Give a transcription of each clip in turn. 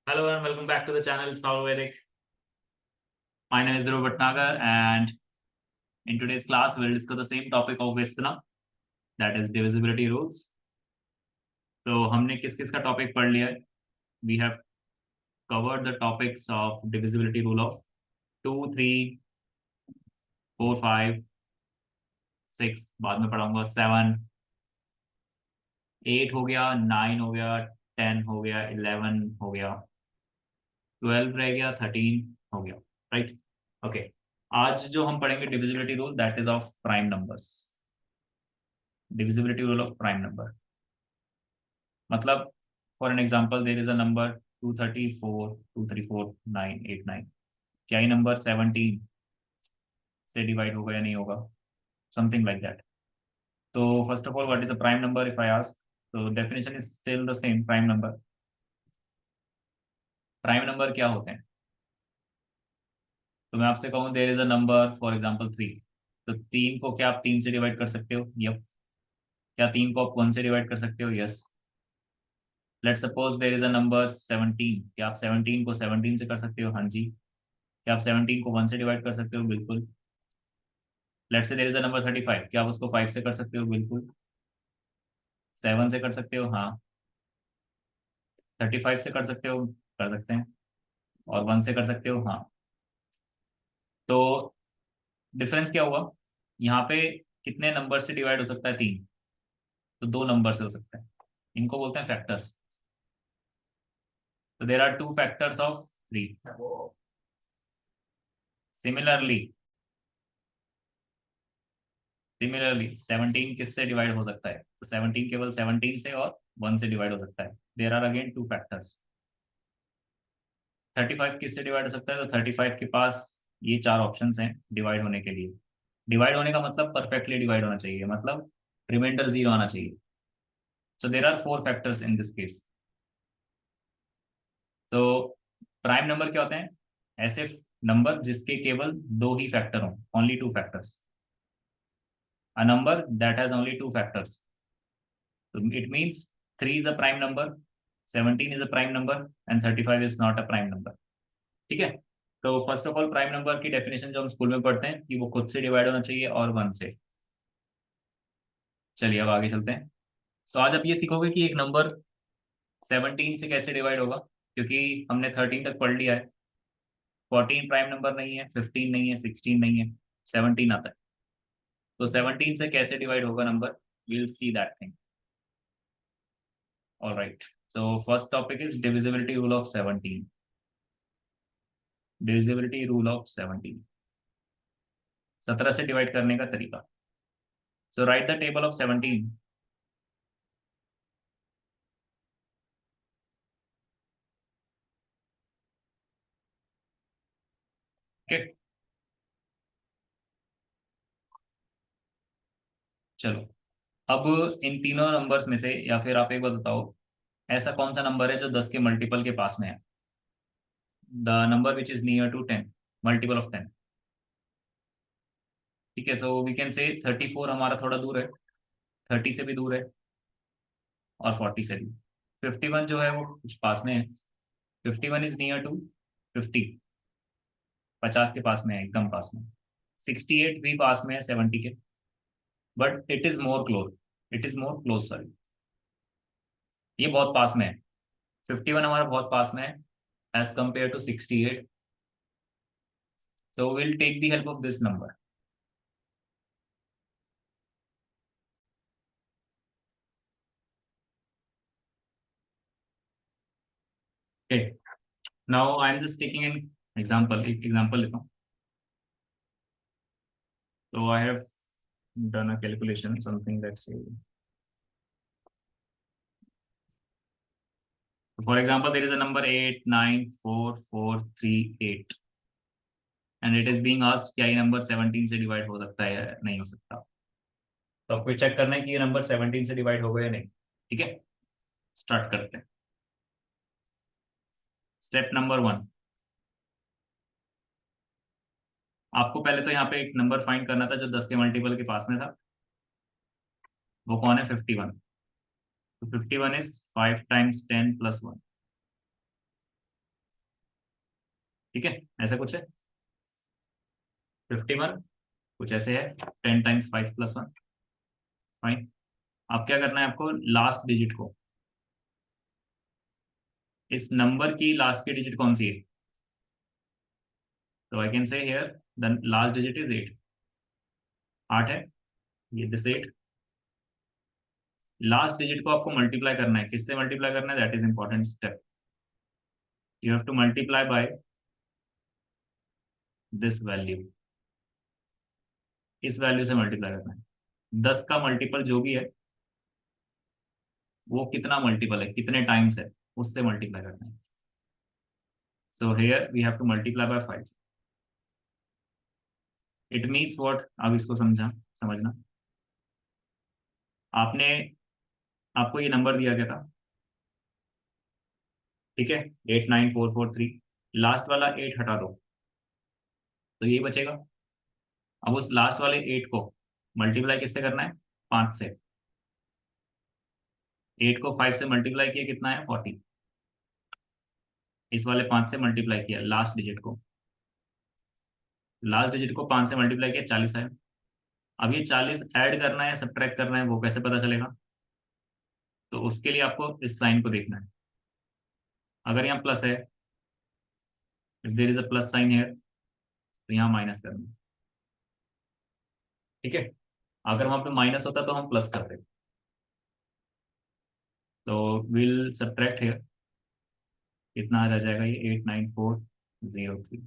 Hello and welcome back to the channel Solve Vedic. My name is Dhruv Bhatnagar and in today's class we'll discuss the same topic of Vistana, that is divisibility rules. तो हमने किस किस का topic पढ़ लिया है? We have covered the topics of divisibility rule of 2, 3, 4, 5, 6, बाद में पढ़ाऊंगा 7, 8 हो गया, 9 हो गया, 10 हो गया, 11 हो गया, 12 रह गया, 13 हो गया, राइट? ओके, आज जो हम पढ़ेंगे divisibility rule that is of prime numbers. Divisibility rule of prime number. मतलब for an example there is a number 234, 234, 989. क्या ये नंबर 17 से डिवाइड होगा या नहीं होगा? Something like that. तो first of all what is a prime number if I ask? तो definition is still the same. Prime number, prime number क्या होते हैं? तो मैं आपसे कहूँ there is a number for example 3, तो 3 को क्या आप 3 से डिवाइड कर सकते हो? यप. क्या 3 को आप 1 से डिवाइड कर सकते हो? Yes. Let's suppose there is a number 17, क्या आप 17 को 17 से कर सकते हो? हाँ जी. क्या आप 17 को 1 से डिवाइड कर सकते हो? बिल्कुल. Let's say there is a number 35, क्या आप उसको 5 से कर सकते हो? बिल्कुल. 7 से कर सकते हो? हाँ. 35 से कर सकते हो? कर सकते हैं. और 1 से कर सकते हो? हाँ. तो डिफरेंस क्या हुआ यहाँ पे? कितने नंबर से डिवाइड हो सकता है? 3. तो 2 नंबर से हो सकता है. इनको बोलते हैं फैक्टर्स. तो there are 2 factors of 3. Similarly, 17 किससे डिवाइड हो सकता है? तो 17 केवल 17 से और 1 से डिवाइड हो सकता है. There are again 2 factors. 35 किससे डिवाइड हो सकता है? तो 35 के पास ये 4 ऑप्शंस हैं डिवाइड होने के लिए. डिवाइड होने का मतलब परफेक्टली डिवाइड होना चाहिए, मतलब रिमाइंडर 0 आना चाहिए. So there are 4 factors in this case. तो प्राइम नंबर क्या होते हैं? ऐसे नंबर जिसके केवल 2 ही फैक्टर हों, only 2 factors. A number that has only 2 factors. So it means 3 is a prime number, 17 is a prime number, and 35 is not a prime number. ठीक है. तो first of all prime number की definition जो हम school में पढ़ते हैं कि वो खुद से डिवाइड होना चाहिए और 1 से. चलिए अब आगे चलते हैं. तो आज आप ये सीखोगे कि एक नंबर 17 से कैसे डिवाइड होगा, क्योंकि हमने 13 तक पढ़ लिया है. 14 प्राइम नंबर नहीं है, 15 नहीं है, 16 नहीं है, 17 आता है. तो 17 से कैसे डिवाइड होगा number? Will see that thing. Alright. So first topic is divisibility rule of 17. Divisibility rule of 17, 17 से डिवाइड करने का तरीका. So write the table of 17. Okay, चलो. अब इन तीनों नंबर्स में से, या फिर आप एक बात बताओ, ऐसा कौन सा नंबर है जो 10 के मल्टीपल के पास में है? The number which is near to 10, multiple of 10. ठीक है. सो वी कैन से 34 हमारा थोड़ा दूर है, 30 से भी दूर है, और 40 से भी. 51 जो है वो कुछ पास में है. 51 इज नियर टू 50, 50 के पास में है, एकदम पास में. 68 भी पास में है 70 के, but it is more close. It is more close, sorry. ये बहुत पास में है. 51 हमारा बहुत पास में है as compare to 68. So will take the help of this number. Okay, now I am just taking an example. एक एग्जांपल लेता हूँ. तो I have done a calculation something that's, for example there is a number 894438 and it is being asked क्या ये number 17 से divide हो सकता है या नहीं हो सकता. तो आपको चेक करना है कि ये नंबर 17 से डिवाइड होगा या नहीं. ठीक है, स्टार्ट करते हैं. स्टेप नंबर 1, आपको पहले तो यहाँ पे एक नंबर फाइंड करना था जो 10 के मल्टीपल के पास में था. वो कौन है? 51. तो 51 इज 5 टाइम्स 10 प्लस 1. ठीक है, ऐसा कुछ है। 51 कुछ ऐसे है, 10 टाइम्स 5 प्लस 1। फाइन। अब क्या करना है आपको, लास्ट डिजिट को, इस नंबर की लास्ट की डिजिट कौन सी है, तो I can say here the last digit is 8। 8 है, ये दिस 8। लास्ट डिजिट को आपको मल्टीप्लाई करना है, किससे मल्टीप्लाई करना है, that is important step. You have to multiply by this value, इस वैल्यू से मल्टीप्लाई करना है। 10 का मल्टीपल जो भी है, वो कितना मल्टीपल है, कितने टाइम्स है, उससे मल्टीप्लाई करना है। So here we have to multiply by 5। It means what, अब इसको समझना। आपने, आपको ये नंबर दिया गया था, ठीक है, 89443। लास्ट वाला 8 हटा दो, तो यही बचेगा। अब उस लास्ट वाले 8 को मल्टीप्लाई किससे करना है, 5 से। 8 को 5 से मल्टीप्लाई किया, कितना है, 40। इस वाले 5 से मल्टीप्लाई किया लास्ट डिजिट को, लास्ट डिजिट को 5 से मल्टीप्लाई किया, 40 आया। अब ये 40 ऐड करना है, सब्ट्रैक्ट करना है, वो कैसे पता चलेगा, तो उसके लिए आपको इस साइन को देखना है। अगर यहाँ प्लस है, if there is a plus sign है, तो यहाँ माइनस करना है, ठीक है। अगर वहां पे माइनस होता तो हम प्लस करते, तो विल सब्ट्रैक्ट है, कितना रह जाएगा, ये 89403।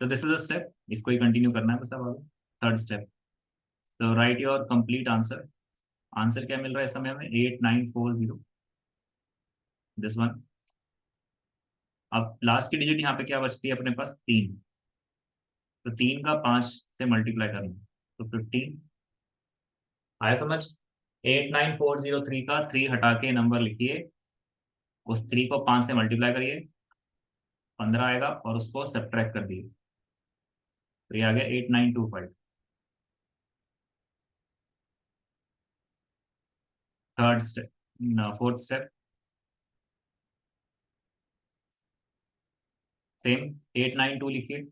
तो दिस इज अ स्टेप, इसको ही कंटिन्यू करना है बस। अब थर्ड स्टेप, तो right your complete answer. Answer क्या मिल रहा है इस समय हमें, 8940, दिस वन। अब लास्ट की डिजिट यहाँ पे क्या बचती है अपने पास, 3। तो 3 का 5 से मल्टीप्लाई करना, तो 15 आया समझ। 89403 का 3 हटा के नंबर लिखिए, उस 3 को 5 से मल्टीप्लाई करिए, 15 आएगा, और उसको सब्ट्रैक्ट कर दिए, तो ये आ गया 8925। Third step, fourth step, same 892 लिखिए,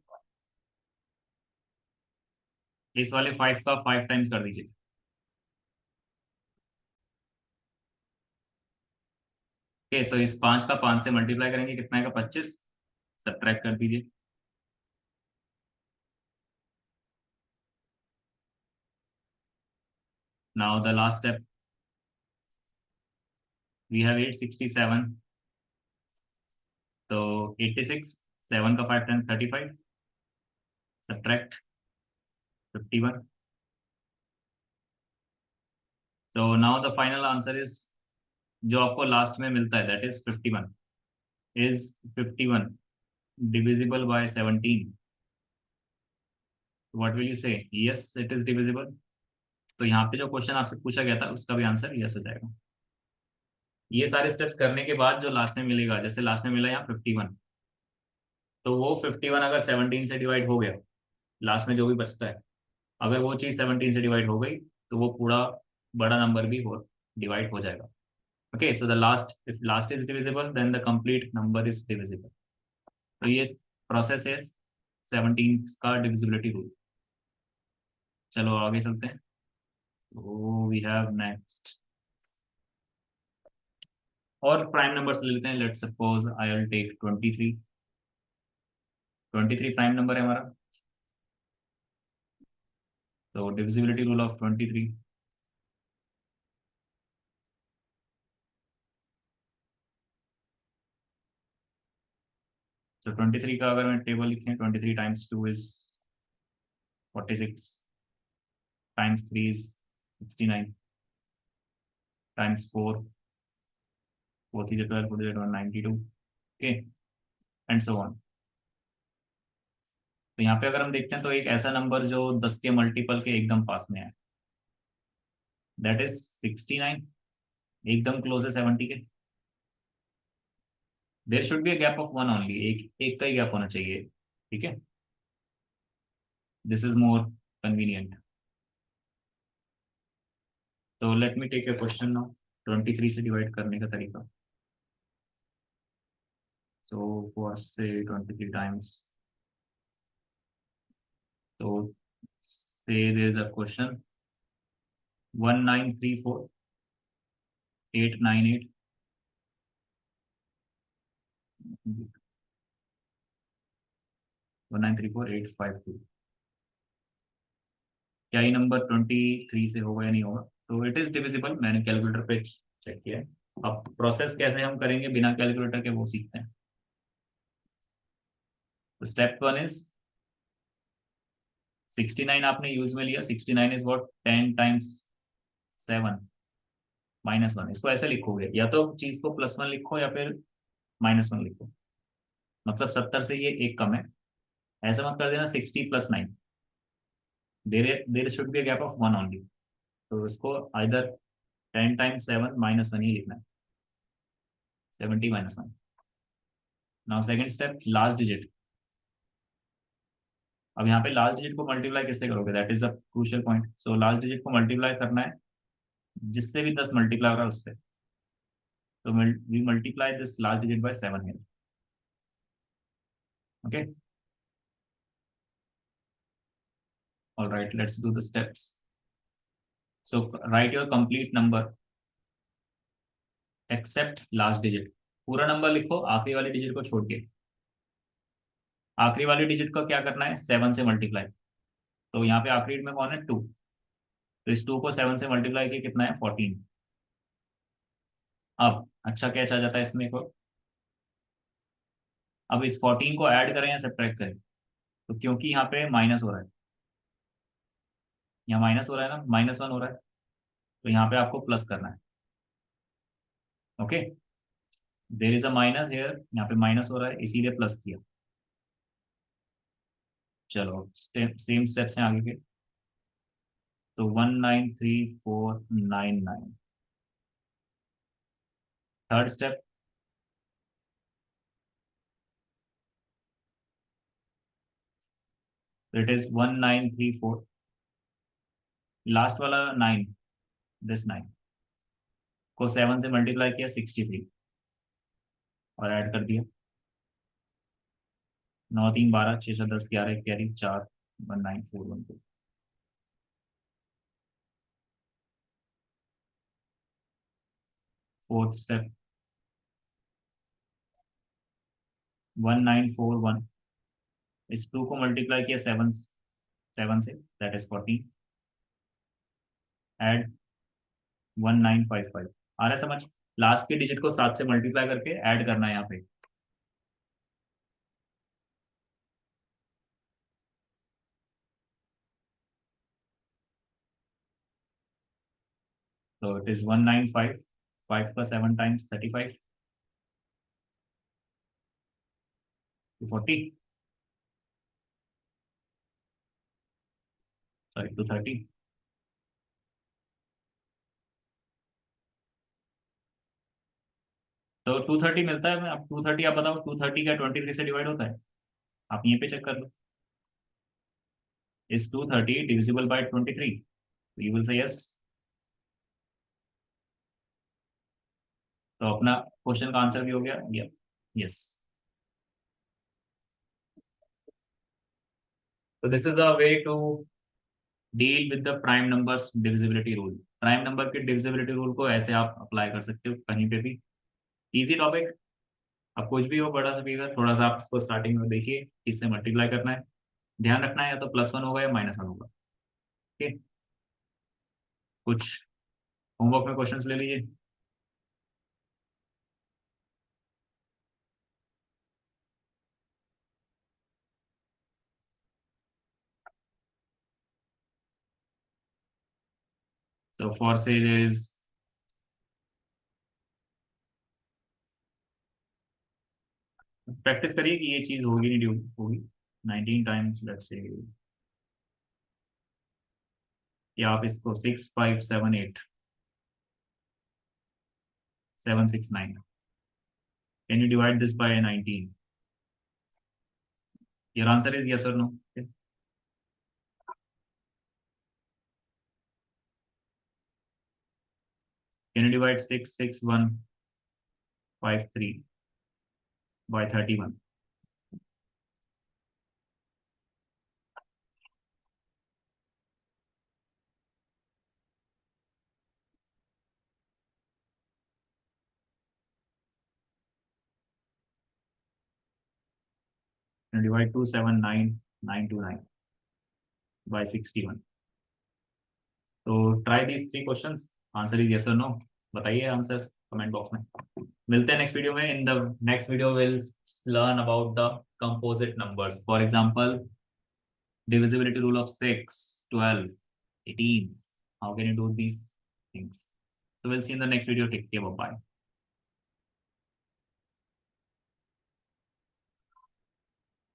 इस वाले 5 का 5 टाइम्स कर दीजिए। ओके, तो इस 5 का 5 से मल्टीप्लाई करेंगे, कितना आएगा, 25। सब्ट्रैक्ट कर दीजिए। Now the last step, we have 867, तो 86, 7 का 5 टाइम्स 35, सब्ट्रैक्ट 51। तो now the final answer is, जो आपको लास्ट में मिलता है, that is 51। Is 51 divisible by 17, what will you से, यस इट इज डिविजिबल। तो यहाँ पे जो क्वेश्चन आपसे पूछा गया था, उसका भी आंसर यस हो जाएगा। ये सारे स्टेप्स करने के बाद जो लास्ट में मिलेगा, जैसे लास्ट में मिला यहाँ 51, तो वो 51 अगर 17 से डिवाइड हो गया, लास्ट में जो भी बचता है, अगर वो चीज़ 17 से डिवाइड हो गई, तो वो पूरा बड़ा नंबर भी हो डिवाइड हो जाएगा। Okay, so the last, if last is divisible then the complete number is divisible. तो ये प्रोसेस है 17 का डिविजिबिलिटी रूल। चलो आगे चलते हैं। तो वी हैव नेक्स्ट, और प्राइम नंबर्स ले लेते हैं। Let's suppose I will take 23। 23 prime number है हमारा, तो डिविजिबिलिटी रूल ऑफ 23। तो 23 का अगर मैं टेबल लिखें, 23 times 2 is 46, times 3 is 69, times 4, 4 3 12, 4 192, okay, and so on. तो यहाँ पे अगर हम देखते हैं, तो एक ऐसा नंबर जो 10 के मल्टीपल के एकदम पास में है, दैट इज 69, एकदम क्लोज है 70 के। There should be a gap of 1 only, एक एक का ही गैप होना चाहिए, ठीक है। This is more convenient. तो let me take a question now, 23 से डिवाइड करने का तरीका। So for say 23 times. So say there is a question 1934 898 1934852। क्या ये नंबर 23 से होगा या नहीं होगा? तो इट इज डिविजिबल, मैंने कैलकुलेटर पे चेक किया है। अब प्रोसेस कैसे हम करेंगे बिना कैलकुलेटर के वो सीखते हैं। तो स्टेप वन इज 69 आपने यूज में लिया। 69 इज व्हाट 10 टाइम्स 7 -1। इसको ऐसे लिखोगे, या तो चीज को +1 लिखो या फिर -1 लिखो। मतलब 70 से ये एक कम है। ऐसा मत कर देना 60 + 9। देर should B gap of 1 only. तो इसको आइदर 10 टाइम्स 7 -1 ही लिखना है। 70 -1। Now second step last digit. अब यहाँ पे लास्ट डिजिट को मल्टीप्लाई किससे करोगे, that is the crucial point. So last digit को मल्टीप्लाई करना है जिससे भी 10 मल्टीप्लाई हो रहा है उससे। तो we multiply this last digit by 7 here. Okay, all right, let's do the steps. So write your complete number except last digit. पूरा नंबर लिखो आखिरी वाली डिजिट को छोड़ के। आखिरी वाली डिजिट को क्या करना है, 7 से मल्टीप्लाई। तो यहाँ पे आखिरी में कौन है, 2। तो इस 2 को 7 से मल्टीप्लाई किया कितना है, 14। अब अच्छा कैच आ जाता है इसमें को। अब इस 14 को ऐड करें या सब्ट्रैक्ट करें? तो क्योंकि यहाँ पे माइनस हो रहा है, यहाँ माइनस हो रहा है ना, -1 हो रहा है, तो यहाँ पे आपको प्लस करना है। Okay, there is a minus here, यहाँ पे माइनस हो रहा है इसीलिए प्लस किया। चलो सेम स्टेप्स हैं आगे के। तो 193499। Third step, it is 1934। Last वाला 9, दिस 9 को 7 से मल्टीप्लाई किया 63 और ऐड कर दिया। 9 3 12 6 7 10 11 कैरी 4 19412। Fourth step 1941। इस 2 को मल्टीप्लाई किया 7 से, दैट इज 14। ऐड 1955। आ रहा है समझ? लास्ट के डिजिट को 7 से मल्टीप्लाई करके ऐड करना है यहाँ पे। तो इट इज 195। 5 का 7 टाइम्स 35 240, सॉरी 230। तो 230 मिलता है। अब 230 आप बताओ, 230 क्या 23 से डिवाइड होता है? आप यहीं पे चेक कर लो। Is 230 divisible by 23? You will say yes. तो अपना क्वेश्चन का आंसर भी हो गया, यस। तो this is the way to deal with the prime numbers divisibility rule. Prime number के डिविजिबिलिटी रूल को ऐसे आप अप्लाई कर सकते हो कहीं पे भी। Easy topic. अब कुछ भी हो बड़ा सा फिगर, थोड़ा सा आप इसको स्टार्टिंग में देखिए, इससे मल्टीप्लाई करना है। ध्यान रखना है या तो +1 होगा या -1 होगा। ठीक, कुछ होमवर्क में क्वेश्चंस ले लीजिए। सो फॉर से इज प्रैक्टिस करिए कि ये चीज होगी नहीं होगी। 19 टाइम्स लेट्स से, या आप इसको 6 5 7 8 7 6 9। Can you divide this by 19? Your answer is yes और no? Can you divide 6 6 1 5 3 by 31. And divide 279,929 by 61. तो try these 3 questions, answer is yes और नो, बताइए आंसर्स कमेंट बॉक्स में। मिलते हैं नेक्स्ट वीडियो में। In the next video will learn about the composite numbers, for example divisibility rule of 6, 12, 18. How can you do these things? So we'll see in the next video. Take care, bye bye.